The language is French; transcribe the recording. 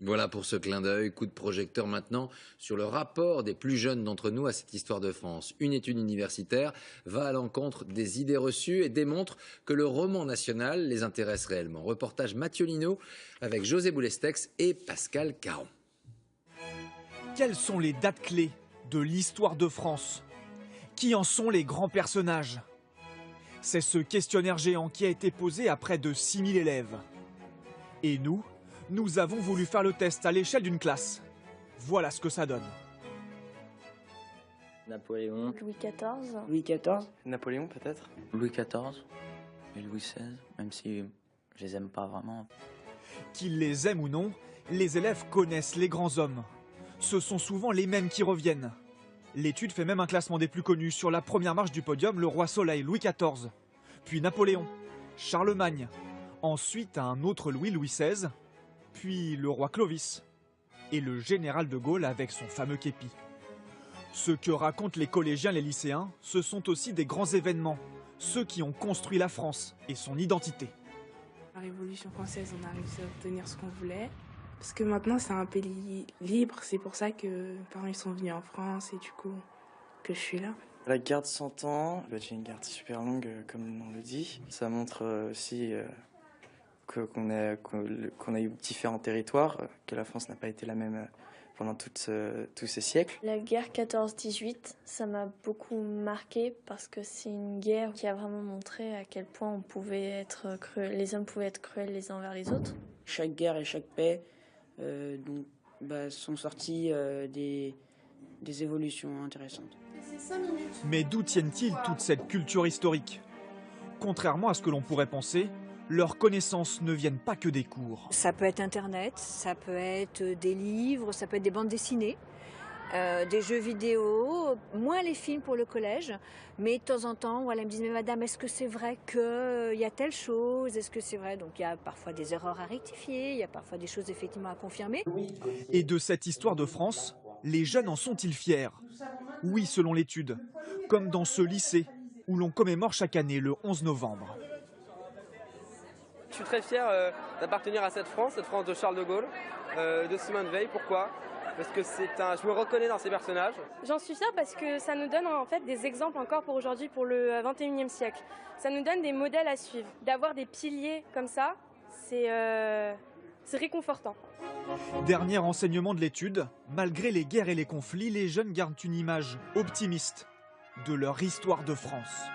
Voilà pour ce clin d'œil, coup de projecteur maintenant sur le rapport des plus jeunes d'entre nous à cette histoire de France. Une étude universitaire va à l'encontre des idées reçues et démontre que le roman national les intéresse réellement. Reportage Mathieu Lino avec José Boulestex et Pascal Caron. Quelles sont les dates clés de l'histoire de France? Qui en sont les grands personnages? C'est ce questionnaire géant qui a été posé à près de 6000 élèves. Et nous avons voulu faire le test à l'échelle d'une classe. Voilà ce que ça donne. Napoléon. Louis XIV. Louis XIV. Napoléon peut-être. Louis XIV et Louis XVI, même si je les aime pas vraiment. Qu'ils les aiment ou non, les élèves connaissent les grands hommes. Ce sont souvent les mêmes qui reviennent. L'étude fait même un classement des plus connus. Sur la première marche du podium, le roi Soleil, Louis XIV, puis Napoléon, Charlemagne, ensuite un autre Louis, Louis XVI, puis le roi Clovis et le général de Gaulle avec son fameux képi. Ce que racontent les collégiens, les lycéens, ce sont aussi des grands événements, ceux qui ont construit la France et son identité. La Révolution française, on a réussi à obtenir ce qu'on voulait. Parce que maintenant, c'est un pays libre. C'est pour ça que mes parents ils sont venus en France et du coup, que je suis là. La guerre de 100 ans, c'est une guerre super longue, comme le nom le dit. Ça montre aussi qu'on a eu différents territoires, que la France n'a pas été la même pendant tous ces siècles. La guerre 14-18, ça m'a beaucoup marqué parce que c'est une guerre qui a vraiment montré à quel point on pouvait être les hommes pouvaient être cruels les uns envers les autres. Chaque guerre et chaque paix sont sorties des évolutions intéressantes. Mais d'où tiennent-ils toute cette culture historique? Contrairement à ce que l'on pourrait penser, leurs connaissances ne viennent pas que des cours. Ça peut être Internet, ça peut être des livres, ça peut être des bandes dessinées, des jeux vidéo, moins les films pour le collège. Mais de temps en temps, voilà, ils me disent « Mais madame, est-ce que c'est vrai qu'il y a telle chose? Est-ce que c'est vrai ?» Donc il y a parfois des erreurs à rectifier, il y a parfois des choses effectivement à confirmer. Et de cette histoire de France, les jeunes en sont-ils fiers? Oui, selon l'étude, comme dans ce lycée où l'on commémore chaque année le 11 novembre. Je suis très fier d'appartenir à cette France de Charles de Gaulle, de Simone Veil. Pourquoi? Parce que je me reconnais dans ces personnages. J'en suis fière parce que ça nous donne en fait des exemples encore pour aujourd'hui, pour le 21e siècle. Ça nous donne des modèles à suivre. D'avoir des piliers comme ça, c'est réconfortant. Dernier enseignement de l'étude, malgré les guerres et les conflits, les jeunes gardent une image optimiste de leur histoire de France.